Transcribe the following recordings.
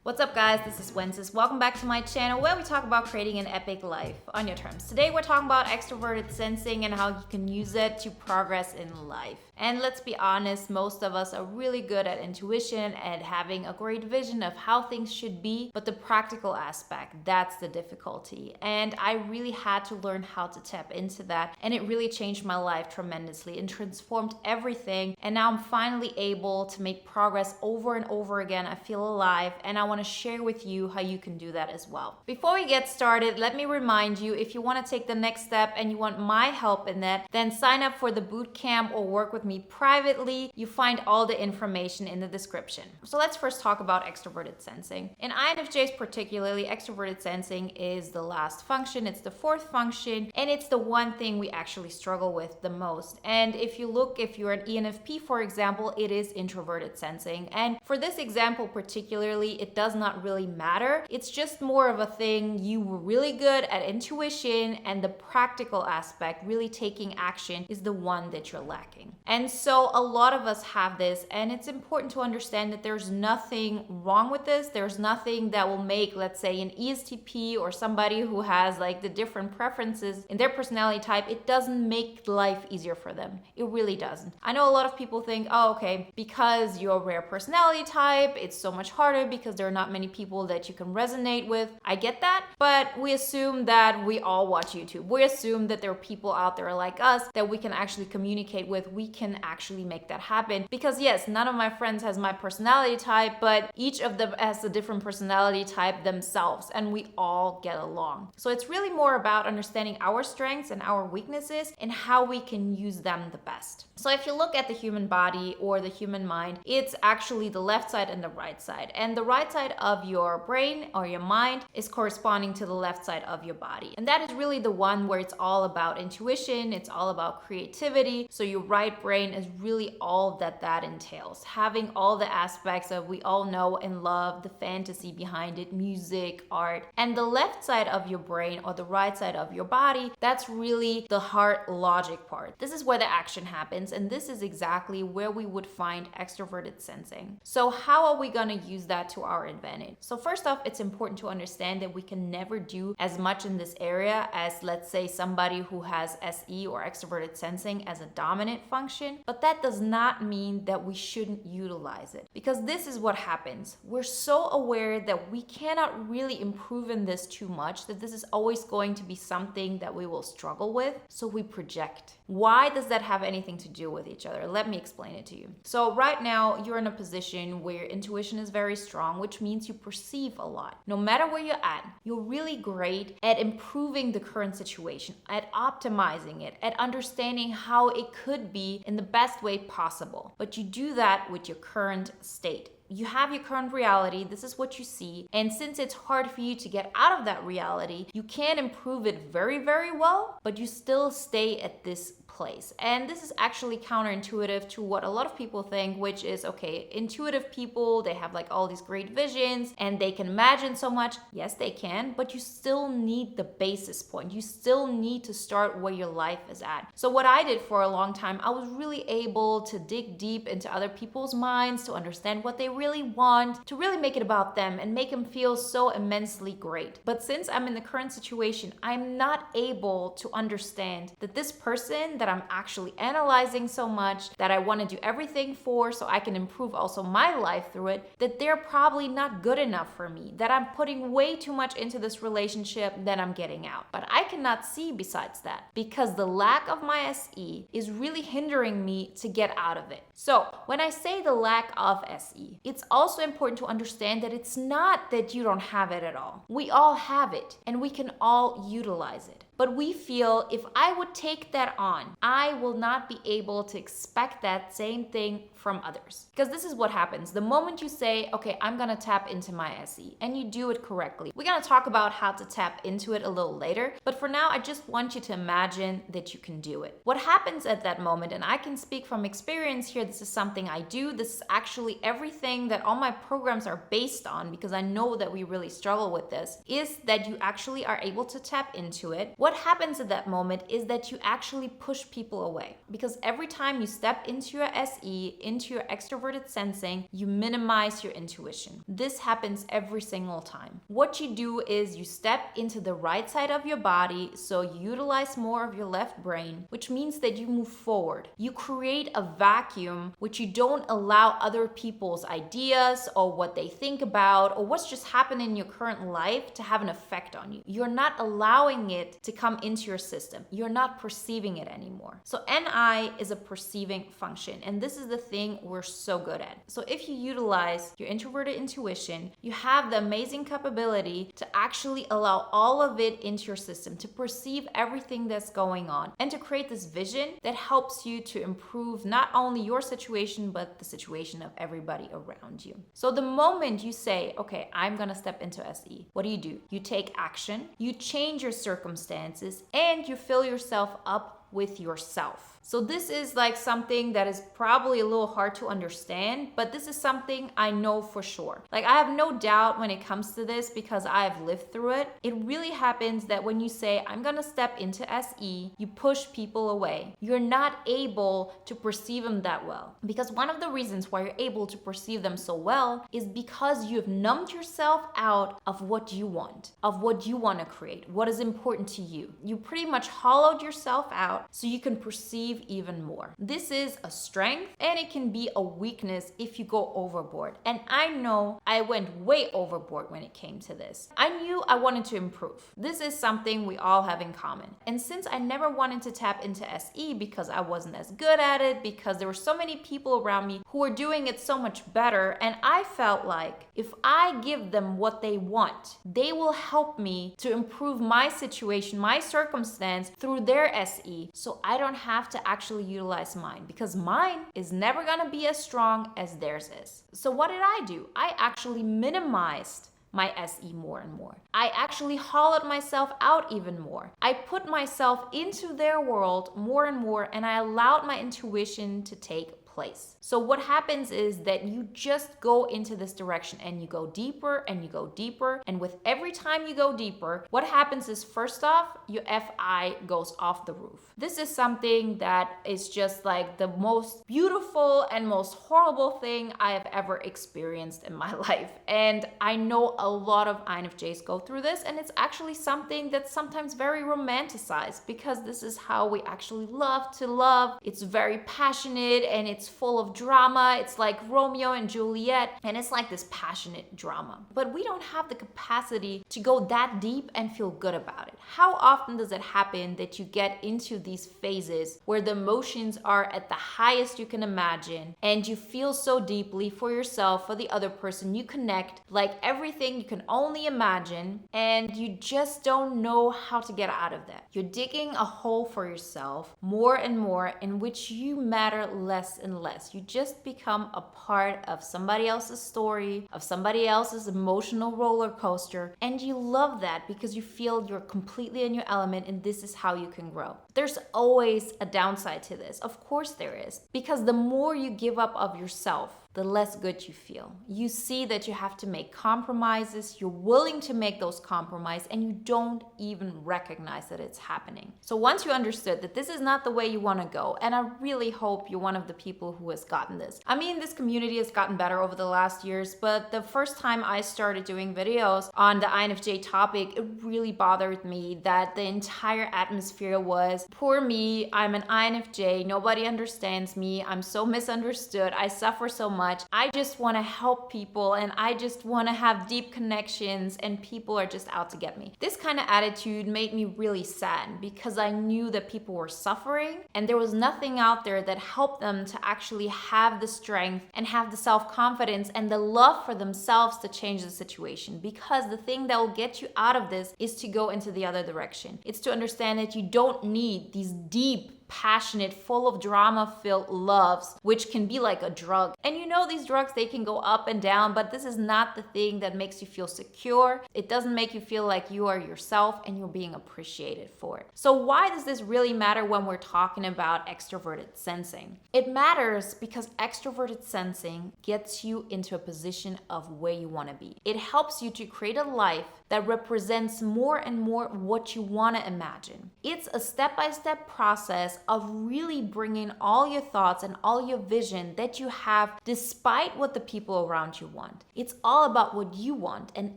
What's up, guys? This is Wenzes. Welcome back to my channel where we talk about creating an epic life on your terms. Today we're talking about extroverted sensing and how you can use it to progress in life. And let's be honest, most of us are really good at intuition and having a great vision of how things should be, but the practical aspect, that's the difficulty. And I really had to learn how to tap into that, and it really changed my life tremendously and transformed everything. And now I'm finally able to make progress over and over again. I feel alive, and I want to share with you how you can do that as well. Before we get started, let me remind you, if you want to take the next step and you want my help in that, then sign up for the bootcamp or work with me privately. You find all the information in the description. So let's first talk about extroverted sensing. In INFJs particularly, extroverted sensing is the last function. It's the fourth function, and it's the one thing we actually struggle with the most. And if you're an ENFP, for example, it is introverted sensing. And for this example particularly, it does not really matter. It's just more of a thing you were really good at intuition, and the practical aspect, really taking action, is the one that you're lacking. And so a lot of us have this, and it's important to understand that there's nothing wrong with this. There's nothing that will make, let's say, an ESTP or somebody who has like the different preferences in their personality type, it doesn't make life easier for them. It really doesn't. I know a lot of people think, oh, okay, because you're a rare personality type, it's so much harder because there are not many people that you can resonate with. I get that, but we assume that we all watch YouTube. We assume that there are people out there like us that we can actually communicate with. We can actually make that happen, because yes, none of my friends has my personality type, but each of them has a different personality type themselves, and we all get along. So it's really more about understanding our strengths and our weaknesses and how we can use them the best. So if you look at the human body or the human mind, it's actually the left side and the right side. And the right side of your brain or your mind is corresponding to the left side of your body. And that is really the one where it's all about intuition, it's all about creativity. So your right brain is really all that entails. Having all the aspects of we all know and love, the fantasy behind it, music, art. And the left side of your brain or the right side of your body, that's really the heart logic part. This is where the action happens, and this is exactly where we would find extroverted sensing. So how are we going to use that to our advantage? So first off, it's important to understand that we can never do as much in this area as, let's say, somebody who has SE or extroverted sensing as a dominant function, but that does not mean that we shouldn't utilize it, because this is what happens. We're so aware that we cannot really improve in this too much, that this is always going to be something that we will struggle with, so we project. Why does that have anything to do with each other? Let me explain it to you. So right now, you're in a position where your intuition is very strong, which means you perceive a lot. No matter where you're at, you're really great at improving the current situation, at optimizing it, at understanding how it could be in the best way possible. But you do that with your current state. You have your current reality, this is what you see, and since it's hard for you to get out of that reality, you can improve it very, very well, but you still stay at this place. And this is actually counterintuitive to what a lot of people think, which is, okay, intuitive people, they have like all these great visions and they can imagine so much. Yes, they can, but you still need the basis point. You still need to start where your life is at. So what I did for a long time, I was really able to dig deep into other people's minds, to understand what they really want, to really make it about them and make them feel so immensely great. But since I'm in the current situation, I'm not able to understand that this person that I'm actually analyzing so much, that I want to do everything for so I can improve also my life through it, that they're probably not good enough for me, that I'm putting way too much into this relationship that I'm getting out. But I cannot see besides that, because the lack of my SE is really hindering me to get out of it. So when I say the lack of SE, it's also important to understand that it's not that you don't have it at all. We all have it, and we can all utilize it. But we feel if I would take that on, I will not be able to expect that same thing from others. Because this is what happens. The moment you say, okay, I'm gonna tap into my SE, and you do it correctly. We're gonna talk about how to tap into it a little later, but for now, I just want you to imagine that you can do it. What happens at that moment, and I can speak from experience here, this is something I do, this is actually everything that all my programs are based on, because I know that we really struggle with this, is that you actually are able to tap into it. What happens at that moment is that you actually push people away, because every time you step into your SE, into your extroverted sensing, you minimize your intuition. This happens every single time. What you do is you step into the right side of your body, so you utilize more of your left brain, which means that you move forward. You create a vacuum which you don't allow other people's ideas or what they think about or what's just happening in your current life to have an effect on you. You're not allowing it to come into your system. You're not perceiving it anymore. So NI is a perceiving function, and this is the thing we're so good at. So if you utilize your introverted intuition, you have the amazing capability to actually allow all of it into your system, to perceive everything that's going on, and to create this vision that helps you to improve not only your situation, but the situation of everybody around you. So the moment you say, okay, I'm gonna step into SE, what do? You take action, you change your circumstances, and you fill yourself up with yourself. So this is like something that is probably a little hard to understand, but this is something I know for sure. Like, I have no doubt when it comes to this because I have lived through it. It really happens that when you say, I'm gonna step into SE, you push people away. You're not able to perceive them that well. Because one of the reasons why you're able to perceive them so well is because you have numbed yourself out of what you want, of what you want to create, what is important to you. You pretty much hollowed yourself out so you can perceive even more. This is a strength, and it can be a weakness if you go overboard. And I know I went way overboard when it came to this. I knew I wanted to improve. This is something we all have in common. And since I never wanted to tap into SE because I wasn't as good at it, because there were so many people around me who were doing it so much better, and I felt like if I give them what they want, they will help me to improve my situation, my circumstance through their SE, so I don't have to actually utilize mine, because mine is never gonna be as strong as theirs is. So what did I do? I actually minimized my SE more and more. I actually hollowed myself out even more. I put myself into their world more and more, and I allowed my intuition to take place. So what happens is that you just go into this direction and you go deeper and you go deeper. And with every time you go deeper, what happens is, first off, your FI goes off the roof. This is something that is just like the most beautiful and most horrible thing I have ever experienced in my life. And I know a lot of INFJs go through this, and it's actually something that's sometimes very romanticized because this is how we actually love to love. It's very passionate and it's full of drama. It's like Romeo and Juliet, and it's like this passionate drama. But we don't have the capacity to go that deep and feel good about it. How often does it happen that you get into these phases where the emotions are at the highest you can imagine, and you feel so deeply for yourself, for the other person, you connect like everything you can only imagine, and you just don't know how to get out of that. You're digging a hole for yourself more and more, in which you matter less and less. You just become a part of somebody else's story, of somebody else's emotional roller coaster, and you love that because you feel you're completely in your element, and this is how you can grow. There's always a downside to this. Of course there is, because the more you give up of yourself, the less good you feel. You see that you have to make compromises, you're willing to make those compromises, and you don't even recognize that it's happening. So once you understood that this is not the way you want to go, and I really hope you're one of the people who has gotten this. I mean, this community has gotten better over the last years, but the first time I started doing videos on the INFJ topic, it really bothered me that the entire atmosphere was, poor me, I'm an INFJ, nobody understands me, I'm so misunderstood, I suffer so much. I just want to help people, and I just want to have deep connections, and people are just out to get me. This kind of attitude made me really sad because I knew that people were suffering, and there was nothing out there that helped them to actually have the strength and have the self-confidence and the love for themselves to change the situation. Because the thing that will get you out of this is to go into the other direction. It's to understand that you don't need these deep passionate, full of drama-filled loves, which can be like a drug. And you know these drugs, they can go up and down, but this is not the thing that makes you feel secure. It doesn't make you feel like you are yourself and you're being appreciated for it. So why does this really matter when we're talking about extroverted sensing? It matters because extroverted sensing gets you into a position of where you want to be. It helps you to create a life that represents more and more what you want to imagine. It's a step-by-step process of really bringing all your thoughts and all your vision that you have despite what the people around you want. It's all about what you want, and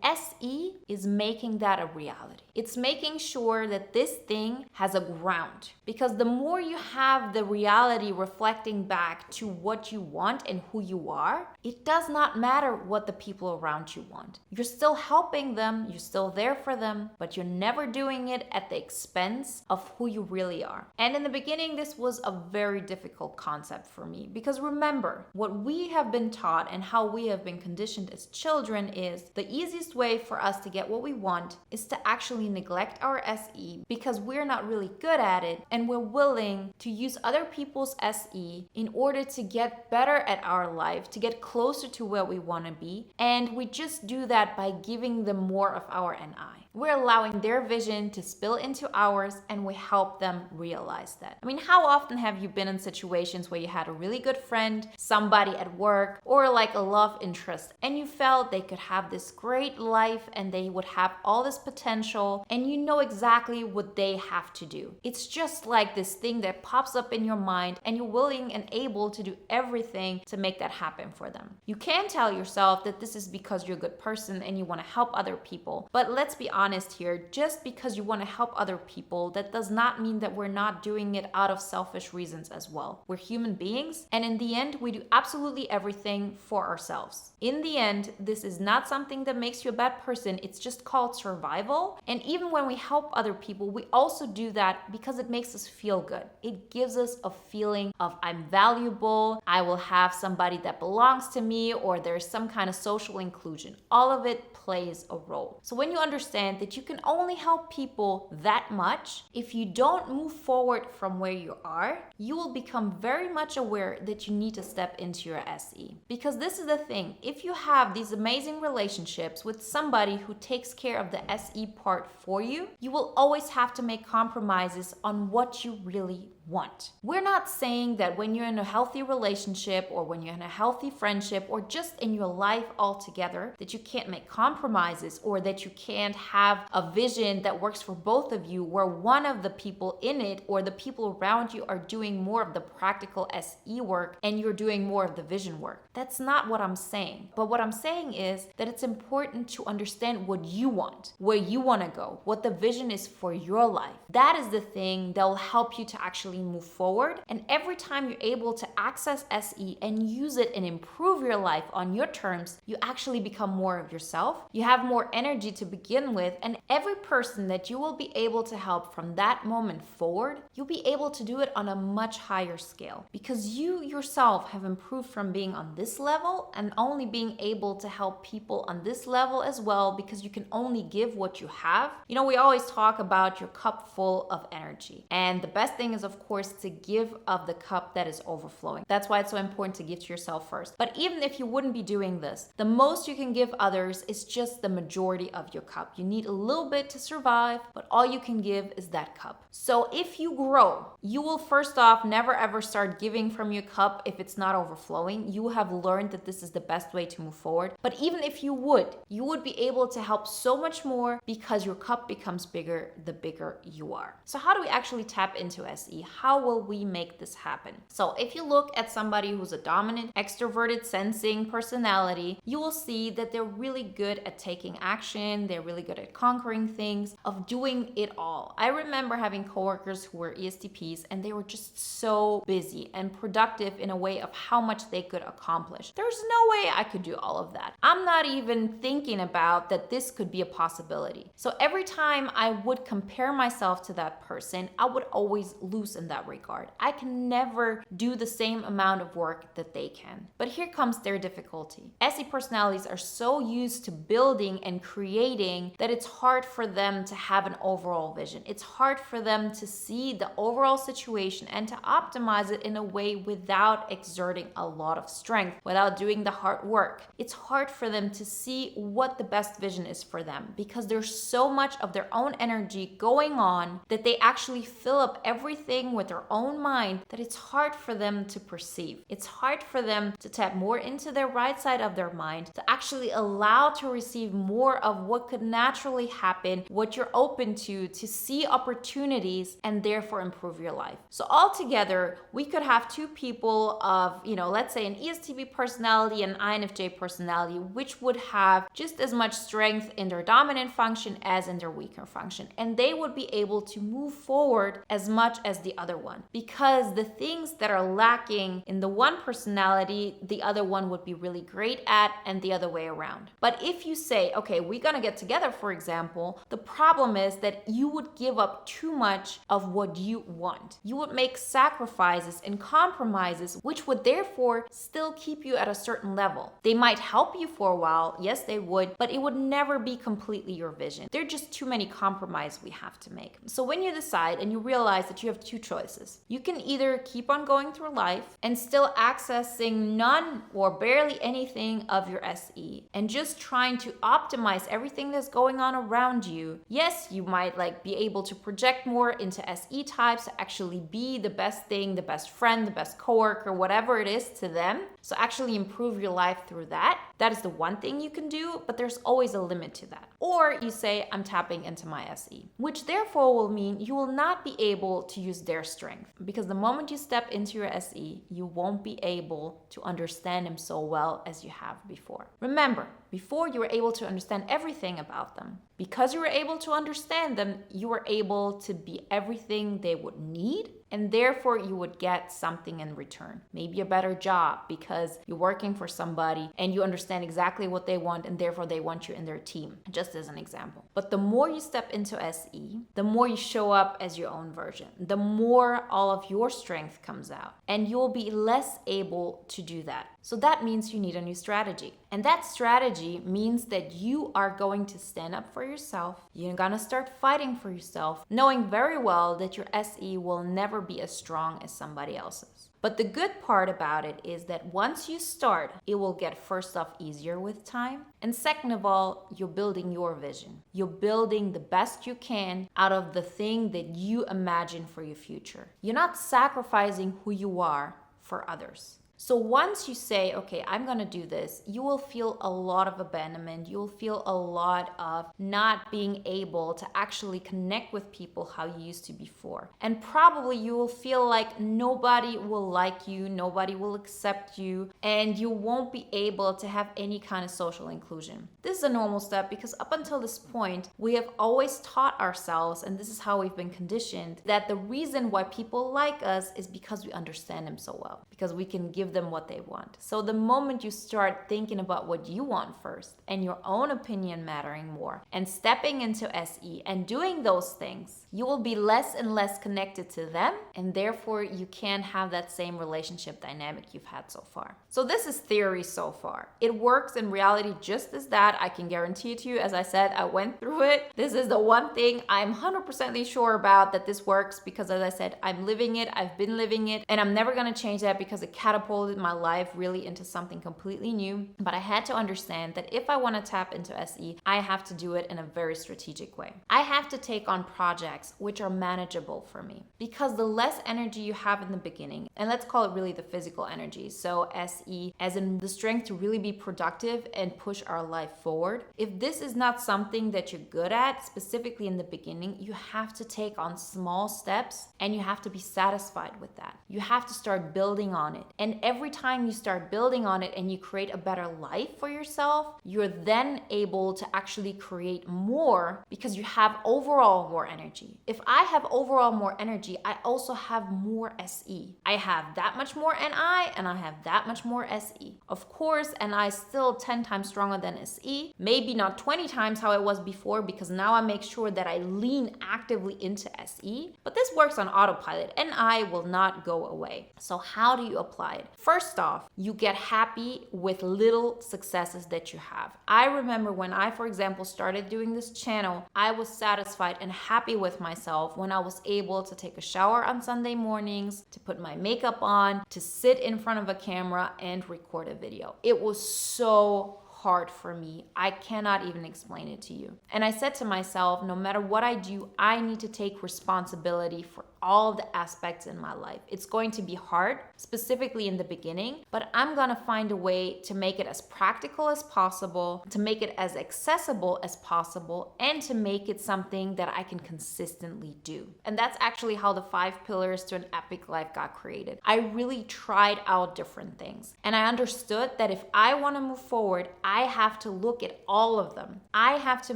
SE is making that a reality. It's making sure that this thing has a ground, because the more you have the reality reflecting back to what you want and who you are, it does not matter what the people around you want. You're still helping them, you're still there for them, but you're never doing it at the expense of who you really are. And in the beginning, this was a very difficult concept for me, because remember, what we have been taught and how we have been conditioned as children is the easiest way for us to get what we want is to actually neglect our SE because we're not really good at it, and we're willing to use other people's SE in order to get better at our life, to get closer to where we want to be, and we just do that by giving them more of our NI. We're allowing their vision to spill into ours, and we help them realize that. I mean, how often have you been in situations where you had a really good friend, somebody at work, or like a love interest, and you felt they could have this great life and they would have all this potential, and you know exactly what they have to do. It's just like this thing that pops up in your mind, and you're willing and able to do everything to make that happen for them. You can tell yourself that this is because you're a good person and you want to help other people, but let's be honest here, just because you want to help other people, that does not mean that we're not doing it out of selfish reasons as well. We're human beings, and in the end, we do absolutely everything for ourselves. In the end, this is not something that makes you a bad person, it's just called survival. And even when we help other people, we also do that because it makes us feel good. It gives us a feeling of I'm valuable, I will have somebody that belongs to me, or there's some kind of social inclusion. All of it plays a role. So when you understand that you can only help people that much, if you don't move forward from where you are, you will become very much aware that you need to step into your SE. Because this is the thing, if you have these amazing relationships with somebody who takes care of the SE part for you, you will always have to make compromises on what you really want. We're not saying that when you're in a healthy relationship or when you're in a healthy friendship or just in your life altogether that you can't make compromises or that you can't have a vision that works for both of you where one of the people in it or the people around you are doing more of the practical SE work and you're doing more of the vision work. That's not what I'm saying. But what I'm saying is that it's important to understand what you want, where you want to go, what the vision is for your life. That is the thing that will help you to actually move forward. And every time you're able to access SE and use it and improve your life on your terms, you actually become more of yourself. You have more energy to begin with, and every person that you will be able to help from that moment forward, you'll be able to do it on a much higher scale because you yourself have improved from being on this level and only being able to help people on this level as well because you can only give what you have. You know, we always talk about your cup full of energy, and the best thing is, of course, to give of the cup that is overflowing. That's why it's so important to give to yourself first. But even if you wouldn't be doing this, the most you can give others is just the majority of your cup. You need a little bit to survive, but all you can give is that cup. So if you grow, you will first off never ever start giving from your cup if it's not overflowing. You have learned that this is the best way to move forward. But even if you would be able to help so much more because your cup becomes bigger the bigger you are. So how do we actually tap into SE? How will we make this happen? So if you look at somebody who's a dominant, extroverted, sensing personality, you will see that they're really good at taking action. They're really good at conquering things, of doing it all. I remember having coworkers who were ESTPs and they were just so busy and productive in a way of how much they could accomplish. There's no way I could do all of that. I'm not even thinking about that this could be a possibility. So every time I would compare myself to that person, I would always lose in that regard. I can never do the same amount of work that they can. But here comes their difficulty. SE personalities are so used to building and creating that it's hard for them to have an overall vision. It's hard for them to see the overall situation and to optimize it in a way without exerting a lot of strength, without doing the hard work. It's hard for them to see what the best vision is for them because there's so much of their own energy going on that they actually fill up everything with their own mind that it's hard for them to perceive. It's hard for them to tap more into their right side of their mind, to actually allow to receive more of what could naturally happen, what you're open to see opportunities and therefore improve your life. So altogether, we could have two people of, let's say an ESTP personality and INFJ personality, which would have just as much strength in their dominant function as in their weaker function. And they would be able to move forward as much as the other one. Because the things that are lacking in the one personality, the other one would be really great at, and the other way around. But if you say, okay, we're gonna get together, for example, the problem is that you would give up too much of what you want. You would make sacrifices and compromises, which would therefore still keep you at a certain level. They might help you for a while, yes, they would, but it would never be completely your vision. There are just too many compromises we have to make. So when you decide and you realize that you have two choices, you can either keep on going through life and still accessing none or barely anything of your SE and just trying to optimize everything that's going on around you. Yes, you might be able to project more into SE types to actually be the best thing, the best friend, the best coworker, whatever it is to them. So actually improve your life through that. That is the one thing you can do, but there's always a limit to that. Or you say, I'm tapping into my SE, which therefore will mean you will not be able to use their strength, because the moment you step into your SE, you won't be able to understand them so well as you have before. Remember, before you were able to understand everything about them. Because you were able to understand them, you were able to be everything they would need, and therefore you would get something in return. Maybe a better job because you're working for somebody and you understand exactly what they want, and therefore they want you in their team, just as an example. But the more you step into SE, the more you show up as your own version, the more all of your strength comes out, and you'll be less able to do that. So that means you need a new strategy. And that strategy means that you are going to stand up for yourself. You're gonna start fighting for yourself, knowing very well that your SE will never be as strong as somebody else's. But the good part about it is that once you start, it will get first off easier with time. And second of all, you're building your vision. You're building the best you can out of the thing that you imagine for your future. You're not sacrificing who you are for others. So once you say, okay, I'm going to do this, you will feel a lot of abandonment. You'll feel a lot of not being able to actually connect with people how you used to before. And probably you will feel like nobody will like you, nobody will accept you, and you won't be able to have any kind of social inclusion. This is a normal step because up until this point, we have always taught ourselves, and this is how we've been conditioned, that the reason why people like us is because we understand them so well, because we can give them what they want. So the moment you start thinking about what you want first and your own opinion mattering more and stepping into SE and doing those things, you will be less and less connected to them, and therefore you can't have that same relationship dynamic you've had so far. So this is theory so far. It works in reality just as that. I can guarantee it to you. As I said, I went through it. This is the one thing I'm 100% sure about, that this works, because as I said, I'm living it, I've been living it, and I'm never going to change that because it catapulted my life really into something completely new. But I had to understand that if I want to tap into SE, I have to do it in a very strategic way. I have to take on projects which are manageable for me, because the less energy you have in the beginning, and let's call it really the physical energy, so SE as in the strength to really be productive and push our life forward, if this is not something that you're good at, specifically in the beginning, you have to take on small steps and you have to be satisfied with that. You have to start building on it. And every time you start building on it and you create a better life for yourself, you're then able to actually create more because you have overall more energy. If I have overall more energy, I also have more SE. I have that much more NI and I have that much more SE. Of course, NI is still 10 times stronger than SE. Maybe not 20 times how it was before, because now I make sure that I lean actively into SE. But this works on autopilot. NI will not go away. So how do you apply it? First off, you get happy with little successes that you have. I remember when I, for example, started doing this channel, I was satisfied and happy with myself when I was able to take a shower on Sunday mornings, to put my makeup on, to sit in front of a camera and record a video. It was so hard for me. I cannot even explain it to you. And I said to myself, no matter what I do, I need to take responsibility for all the aspects in my life. It's going to be hard, specifically in the beginning, but I'm going to find a way to make it as practical as possible, to make it as accessible as possible, and to make it something that I can consistently do. And that's actually how the 5 pillars to an epic life got created. I really tried out different things, and I understood that if I want to move forward, I have to look at all of them. I have to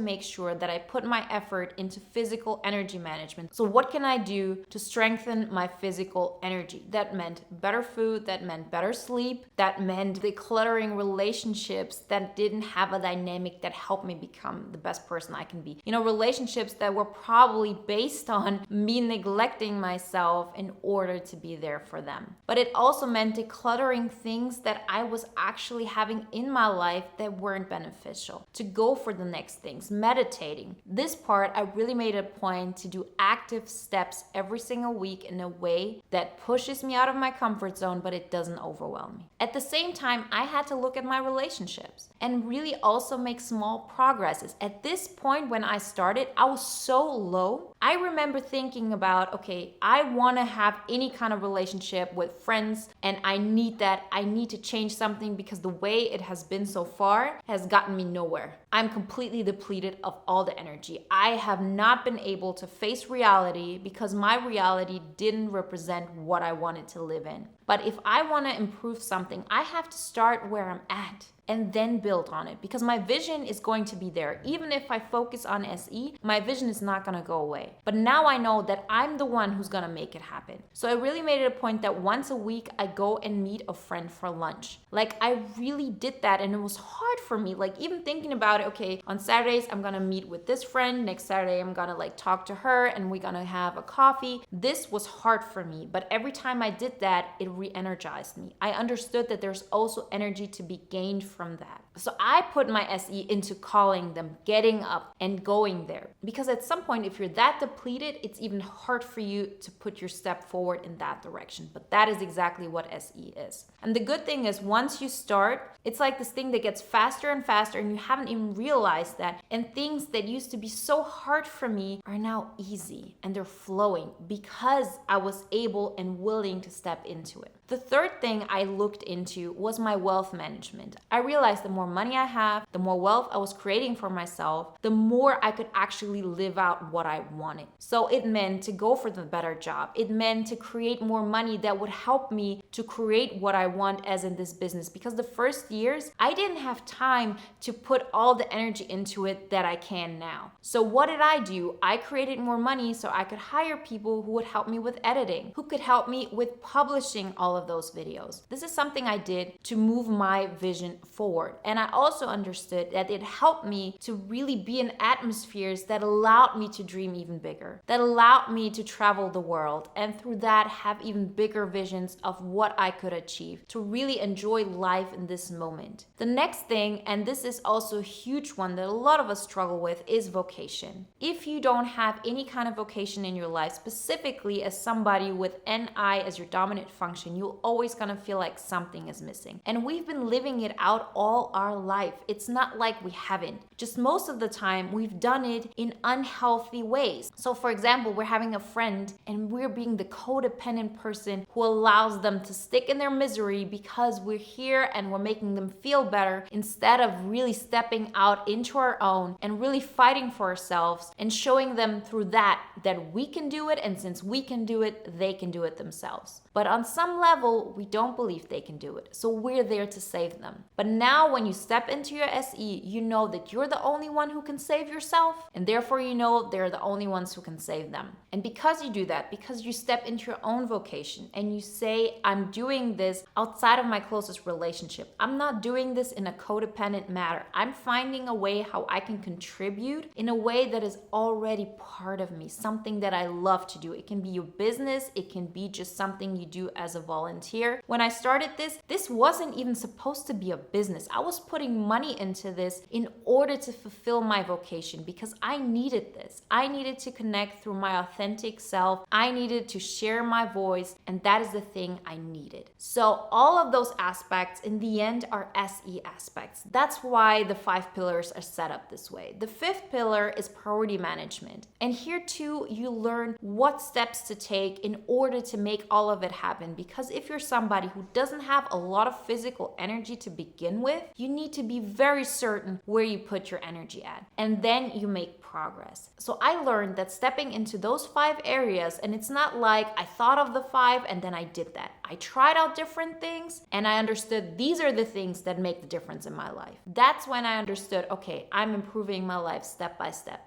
make sure that I put my effort into physical energy management. So what can I do to strengthen my physical energy? That meant better food, that meant better sleep, that meant decluttering relationships that didn't have a dynamic that helped me become the best person I can be. Relationships that were probably based on me neglecting myself in order to be there for them. But it also meant decluttering things that I was actually having in my life that weren't beneficial, to go for the next things, meditating. This part, I really made a point to do active steps every single week in a way that pushes me out of my comfort zone, but it doesn't overwhelm me. At the same time, I had to look at my relationships and really also make small progresses. At this point, when I started, I was so low. I remember thinking about, okay, I want to have any kind of relationship with friends, and I need that. I need to change something because the way it has been so far has gotten me nowhere. I'm completely depleted of all the energy. I have not been able to face reality because my reality didn't represent what I wanted to live in. But if I want to improve something, I have to start where I'm at and then build on it, because my vision is going to be there. Even if I focus on SE, my vision is not going to go away. But now I know that I'm the one who's going to make it happen. So I really made it a point that once a week I go and meet a friend for lunch. Like, I really did that, and it was hard for me. Like, even thinking about it, okay, on Saturdays I'm going to meet with this friend, next Saturday I'm going to talk to her and we're going to have a coffee. This was hard for me, but every time I did that, it re-energized me. I understood that there's also energy to be gained from that. So I put my SE into calling them, getting up and going there. Because at some point, if you're that depleted, it's even hard for you to put your step forward in that direction. But that is exactly what SE is. And the good thing is, once you start, it's like this thing that gets faster and faster, and you haven't even realized that. And things that used to be so hard for me are now easy and they're flowing because I was able and willing to step into it. The third thing I looked into was my wealth management. I realized the more money I have, the more wealth I was creating for myself, the more I could actually live out what I wanted. So it meant to go for the better job. It meant to create more money that would help me to create what I want as in this business. Because the first years, I didn't have time to put all the energy into it that I can now. So what did I do? I created more money so I could hire people who would help me with editing, who could help me with publishing all of those videos. This is something I did to move my vision forward. And I also understood that it helped me to really be in atmospheres that allowed me to dream even bigger, that allowed me to travel the world, and through that have even bigger visions of what I could achieve, to really enjoy life in this moment. The next thing, and this is also a huge one that a lot of us struggle with, is vocation. If you don't have any kind of vocation in your life, specifically as somebody with NI as your dominant function, you're always gonna feel like something is missing. And we've been living it out all our life. It's not like we haven't. Just most of the time, we've done it in unhealthy ways. So for example, we're having a friend and we're being the codependent person who allows them to stick in their misery because we're here and we're making them feel better, instead of really stepping out into our own and really fighting for ourselves and showing them through that we can do it, and since we can do it, they can do it themselves. But on some level, level, we don't believe they can do it. So we're there to save them. But now when you step into your SE, you know that you're the only one who can save yourself, and therefore you know they're the only ones who can save them. And because you do that, because you step into your own vocation and you say, I'm doing this outside of my closest relationship. I'm not doing this in a codependent manner. I'm finding a way how I can contribute in a way that is already part of me, something that I love to do. It can be your business, it can be just something you do as a volunteer. When I started this wasn't even supposed to be a business. I was putting money into this in order to fulfill my vocation because I needed this. I needed to connect through my authentic self. I needed to share my voice, and that is the thing I needed. So all of those aspects in the end are SE aspects. That's why the 5 pillars are set up this way. The 5th pillar is priority management. And here too, you learn what steps to take in order to make all of it happen. Because if you're somebody who doesn't have a lot of physical energy to begin with, you need to be very certain where you put your energy at. And then you make progress. So I learned that stepping into those 5 areas, and it's not like I thought of the 5 and then I did that. I tried out different things and I understood these are the things that make the difference in my life. That's when I understood, okay, I'm improving my life step by step.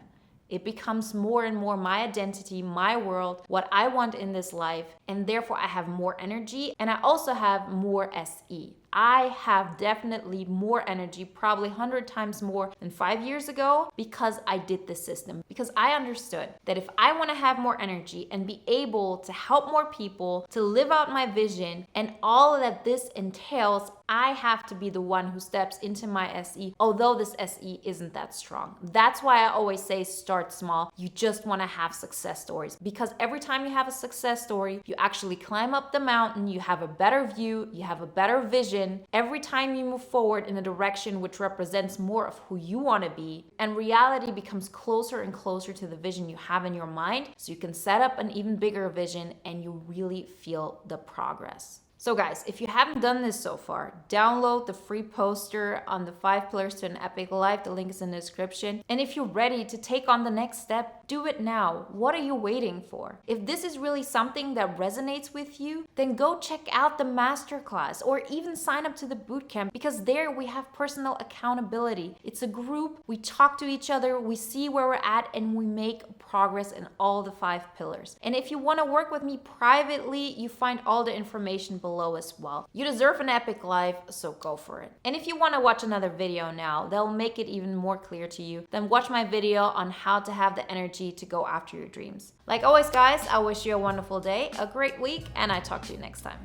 It becomes more and more my identity, my world, what I want in this life, and therefore I have more energy and I also have more SE. I have definitely more energy, probably 100 times more than 5 years ago because I did this system. Because I understood that if I want to have more energy and be able to help more people, to live out my vision and all that this entails, I have to be the one who steps into my SE, although this SE isn't that strong. That's why I always say start small. You just want to have success stories because every time you have a success story, you actually climb up the mountain, you have a better view, you have a better vision. Every time you move forward in a direction which represents more of who you want to be, and reality becomes closer and closer to the vision you have in your mind, so you can set up an even bigger vision and you really feel the progress. So guys, if you haven't done this so far, download the free poster on the 5 pillars to an epic life. The link is in the description. And if you're ready to take on the next step, do it now. What are you waiting for? If this is really something that resonates with you, then go check out the masterclass or even sign up to the bootcamp because there we have personal accountability. It's a group, we talk to each other, we see where we're at, and we make progress in all the 5 pillars. And if you want to work with me privately, you find all the information below as well. You deserve an epic life, so go for it. And if you want to watch another video now that'll make it even more clear to you, then watch my video on how to have the energy to go after your dreams. Like always guys, I wish you a wonderful day, a great week, and I talk to you next time.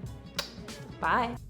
Bye.